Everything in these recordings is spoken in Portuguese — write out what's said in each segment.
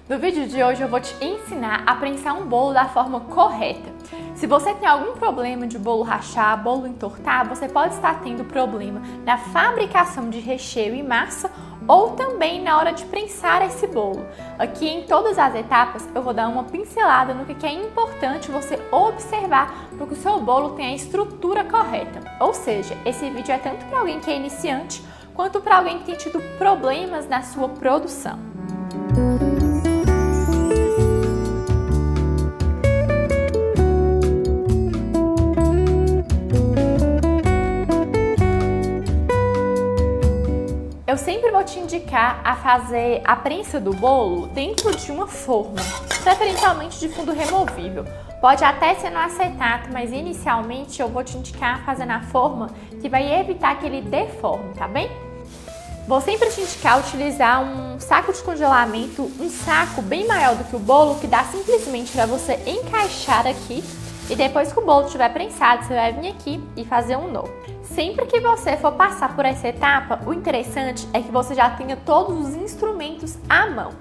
No vídeo de hoje eu vou te ensinar a prensar um bolo da forma correta. Se você tem algum problema de bolo rachar, bolo entortar, você pode estar tendo problema na fabricação de recheio e massa ou também na hora de prensar esse bolo. Aqui em todas as etapas eu vou dar uma pincelada no que é importante você observar para que o seu bolo tenha a estrutura correta. Ou seja, esse vídeo é tanto para alguém que é iniciante quanto para alguém que tem tido problemas na sua produção. Eu sempre vou te indicar a fazer a prensa do bolo dentro de uma forma, preferencialmente de fundo removível. Pode até ser no acetato, mas inicialmente eu vou te indicar a fazer na forma que vai evitar que ele deforme, tá bem? Vou sempre te indicar utilizar um saco de congelamento, um saco bem maior do que o bolo, que dá simplesmente para você encaixar aqui. E depois que o bolo estiver prensado, você vai vir aqui e fazer um nó. Sempre que você for passar por essa etapa, o interessante é que você já tenha todos os instrumentos à mão.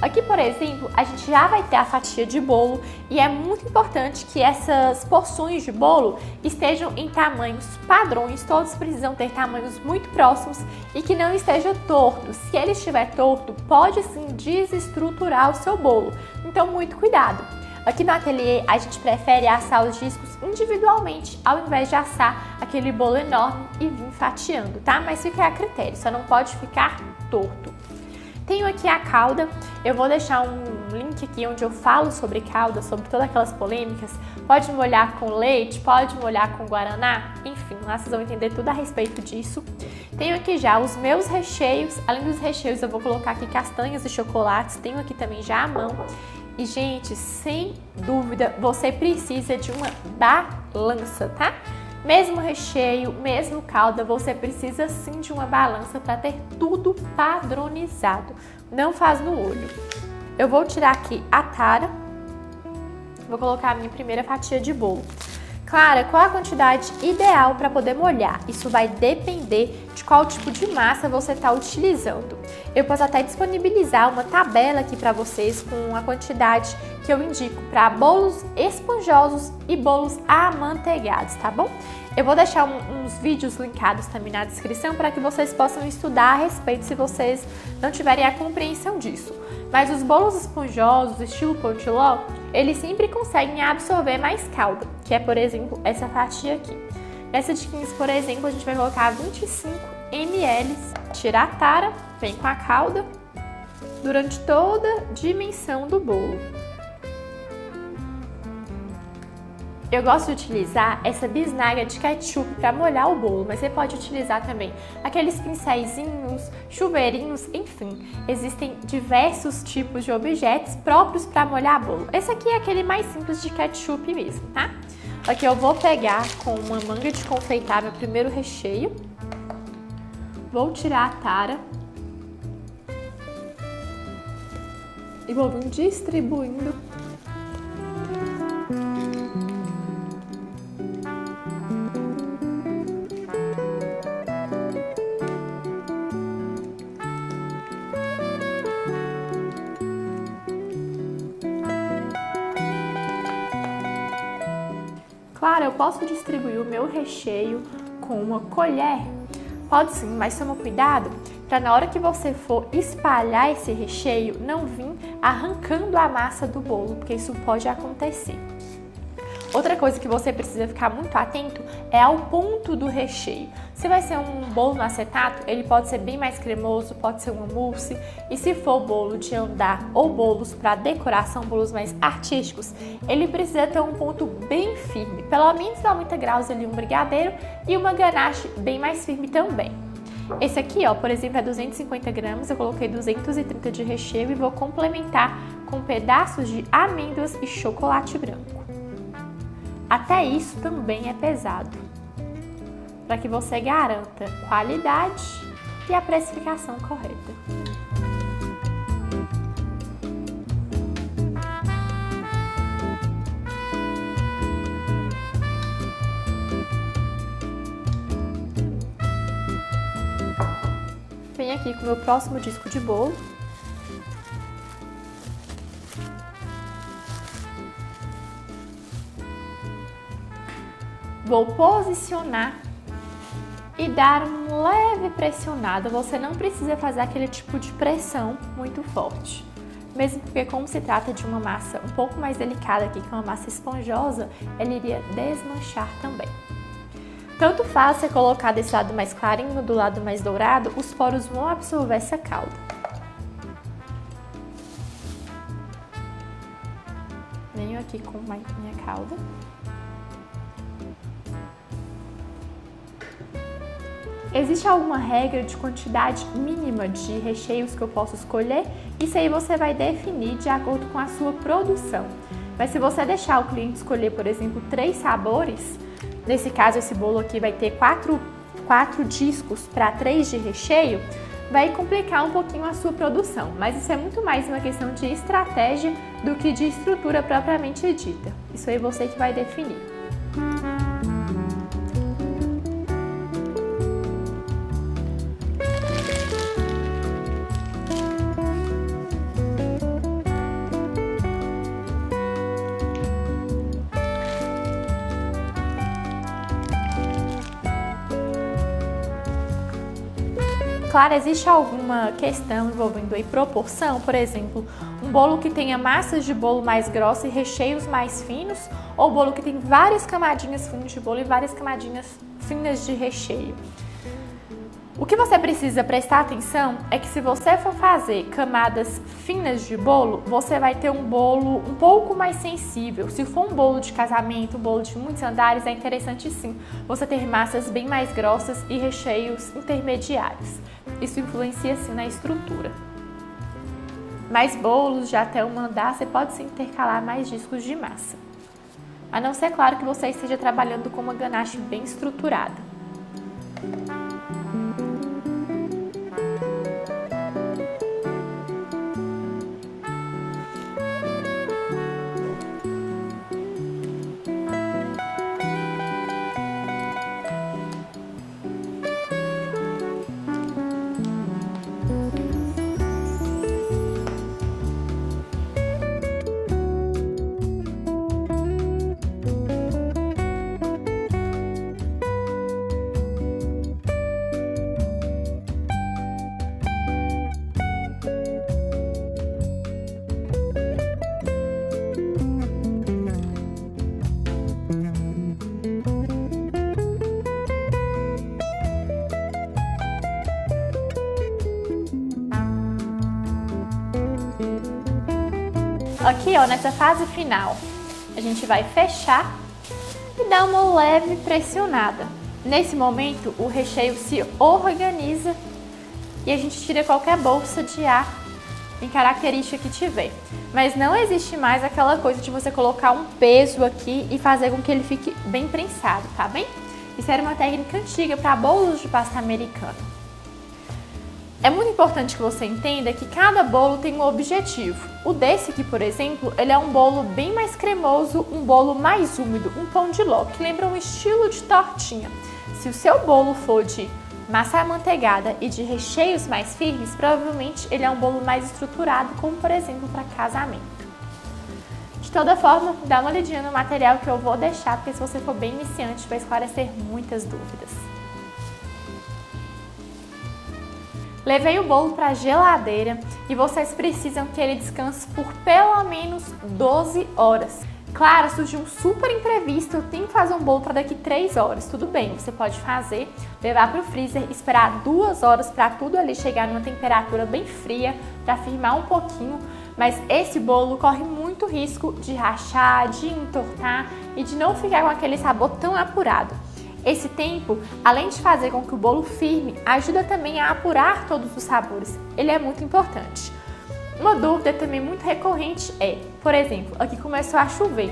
Aqui, por exemplo, a gente já vai ter a fatia de bolo e é muito importante que essas porções de bolo estejam em tamanhos padrões, todos precisam ter tamanhos muito próximos e que não esteja torto. Se ele estiver torto, pode sim desestruturar o seu bolo, então muito cuidado. Aqui no ateliê, a gente prefere assar os discos individualmente, ao invés de assar aquele bolo enorme e vir fatiando, tá? Mas fica a critério, só não pode ficar torto. Tenho aqui a calda, eu vou deixar um link aqui onde eu falo sobre calda, sobre todas aquelas polêmicas. Pode molhar com leite, pode molhar com guaraná, enfim, lá vocês vão entender tudo a respeito disso. Tenho aqui já os meus recheios, além dos recheios eu vou colocar aqui castanhas e chocolates, tenho aqui também já à mão. E, gente, sem dúvida, você precisa de uma balança, tá? Mesmo recheio, mesmo calda, você precisa sim de uma balança para ter tudo padronizado. Não faz no olho. Eu vou tirar aqui a tara. Vou colocar a minha primeira fatia de bolo. Clara, qual a quantidade ideal para poder molhar? Isso vai depender de qual tipo de massa você está utilizando. Eu posso até disponibilizar uma tabela aqui para vocês com a quantidade que eu indico para bolos esponjosos e bolos amanteigados, tá bom? Eu vou deixar uns vídeos linkados também na descrição para que vocês possam estudar a respeito se vocês não tiverem a compreensão disso. Mas os bolos esponjosos, estilo pão de ló, eles sempre conseguem absorver mais calda, que é, por exemplo, essa fatia aqui. Nessa de 15, por exemplo, a gente vai colocar 25 ml, tirar a tara, vem com a calda, durante toda a dimensão do bolo. Eu gosto de utilizar essa bisnaga de ketchup para molhar o bolo, mas você pode utilizar também aqueles pincéisinhos, chuveirinhos, enfim. Existem diversos tipos de objetos próprios para molhar bolo. Esse aqui é aquele mais simples de ketchup mesmo, tá? Aqui eu vou pegar com uma manga de confeitar meu primeiro recheio. Vou tirar a tara. E vou vir distribuindo. Claro, eu posso distribuir o meu recheio com uma colher? Pode sim, mas toma cuidado para na hora que você for espalhar esse recheio, não vir arrancando a massa do bolo, porque isso pode acontecer. Outra coisa que você precisa ficar muito atento é ao ponto do recheio. Se vai ser um bolo no acetato, ele pode ser bem mais cremoso, pode ser uma mousse. E se for bolo de andar ou bolos para decoração, bolos mais artísticos, ele precisa ter um ponto bem firme, pelo menos 90 graus ali um brigadeiro e uma ganache bem mais firme também. Esse aqui, ó, por exemplo, é 250 gramas, eu coloquei 230 de recheio e vou complementar com pedaços de amêndoas e chocolate branco. Até isso também é pesado, para que você garanta qualidade e a precificação correta. Venho aqui com o meu próximo disco de bolo. Vou posicionar e dar um leve pressionado. Você não precisa fazer aquele tipo de pressão muito forte. Mesmo porque, como se trata de uma massa um pouco mais delicada aqui, que é uma massa esponjosa, ela iria desmanchar também. Tanto faz você colocar desse lado mais clarinho, do lado mais dourado, os poros vão absorver essa calda. Venho aqui com minha calda. Existe alguma regra de quantidade mínima de recheios que eu posso escolher? Isso aí você vai definir de acordo com a sua produção. Mas se você deixar o cliente escolher, por exemplo, 3 sabores, nesse caso esse bolo aqui vai ter 4 discos para 3 de recheio, vai complicar um pouquinho a sua produção. Mas isso é muito mais uma questão de estratégia do que de estrutura propriamente dita. Isso aí você que vai definir. Claro, existe alguma questão envolvendo aí proporção, por exemplo, um bolo que tenha massas de bolo mais grossa e recheios mais finos, ou bolo que tem várias camadinhas finas de bolo e várias camadinhas finas de recheio. O que você precisa prestar atenção é que se você for fazer camadas finas de bolo, você vai ter um bolo um pouco mais sensível. Se for um bolo de casamento, um bolo de muitos andares, é interessante sim você ter massas bem mais grossas e recheios intermediários. Isso influencia sim na estrutura. Mais bolos de até um andar, você pode sim intercalar mais discos de massa. A não ser, claro, que você esteja trabalhando com uma ganache bem estruturada. Aqui, ó, nessa fase final, a gente vai fechar e dar uma leve pressionada. Nesse momento, o recheio se organiza e a gente tira qualquer bolsa de ar em característica que tiver. Mas não existe mais aquela coisa de você colocar um peso aqui e fazer com que ele fique bem prensado, tá bem? Isso era uma técnica antiga para bolos de pasta americana. É muito importante que você entenda que cada bolo tem um objetivo. O desse aqui, por exemplo, ele é um bolo bem mais cremoso, um bolo mais úmido, um pão de ló, que lembra um estilo de tortinha. Se o seu bolo for de massa amanteigada e de recheios mais firmes, provavelmente ele é um bolo mais estruturado, como por exemplo para casamento. De toda forma, dá uma olhadinha no material que eu vou deixar, porque se você for bem iniciante, vai esclarecer muitas dúvidas. Levei o bolo para a geladeira e vocês precisam que ele descanse por pelo menos 12 horas. Claro, surgiu um super imprevisto, eu tenho que fazer um bolo para daqui 3 horas. Tudo bem, você pode fazer, levar para o freezer, esperar 2 horas para tudo ali chegar numa temperatura bem fria, para firmar um pouquinho. Mas esse bolo corre muito risco de rachar, de entortar e de não ficar com aquele sabor tão apurado. Esse tempo, além de fazer com que o bolo firme, ajuda também a apurar todos os sabores. Ele é muito importante. Uma dúvida também muito recorrente é, por exemplo, aqui começou a chover.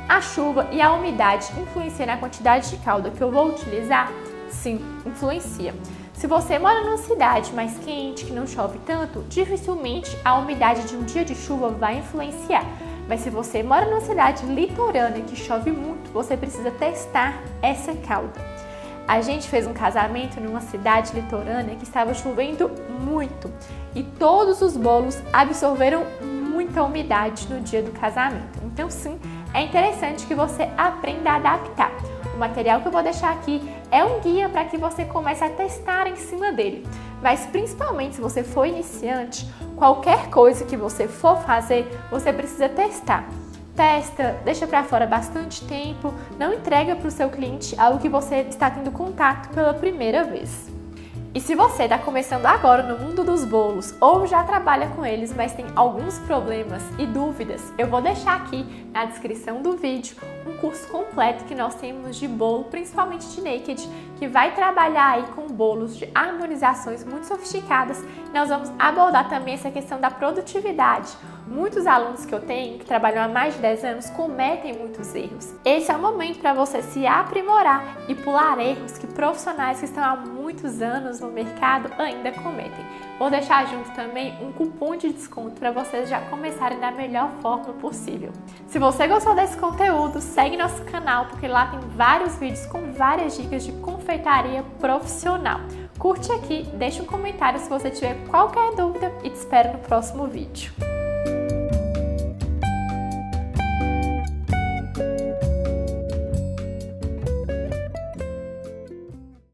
A chuva e a umidade influenciam na quantidade de calda que eu vou utilizar? Sim, influencia. Se você mora numa cidade mais quente, que não chove tanto, dificilmente a umidade de um dia de chuva vai influenciar. Mas se você mora numa cidade litorânea que chove muito, você precisa testar essa calda. A gente fez um casamento numa cidade litorânea que estava chovendo muito e todos os bolos absorveram muita umidade no dia do casamento. Então sim, é interessante que você aprenda a adaptar. O material que eu vou deixar aqui é um guia para que você comece a testar em cima dele. Mas principalmente se você for iniciante, qualquer coisa que você for fazer, você precisa testar. Testa, deixa para fora bastante tempo, não entrega para o seu cliente algo que você está tendo contato pela primeira vez. E se você está começando agora no mundo dos bolos ou já trabalha com eles, mas tem alguns problemas e dúvidas, eu vou deixar aqui na descrição do vídeo um curso completo que nós temos de bolo, principalmente de naked, que vai trabalhar aí com bolos de harmonizações muito sofisticadas. Nós vamos abordar também essa questão da produtividade. Muitos alunos que eu tenho, que trabalham há mais de 10 anos, cometem muitos erros. Esse é o momento para você se aprimorar e pular erros que profissionais que estão há muitos anos no mercado ainda cometem. Vou deixar junto também um cupom de desconto para vocês já começarem da melhor forma possível. Se você gostou desse conteúdo, segue nosso canal, porque lá tem vários vídeos com várias dicas de confeitaria profissional. Curte aqui, deixa um comentário se você tiver qualquer dúvida e te espero no próximo vídeo.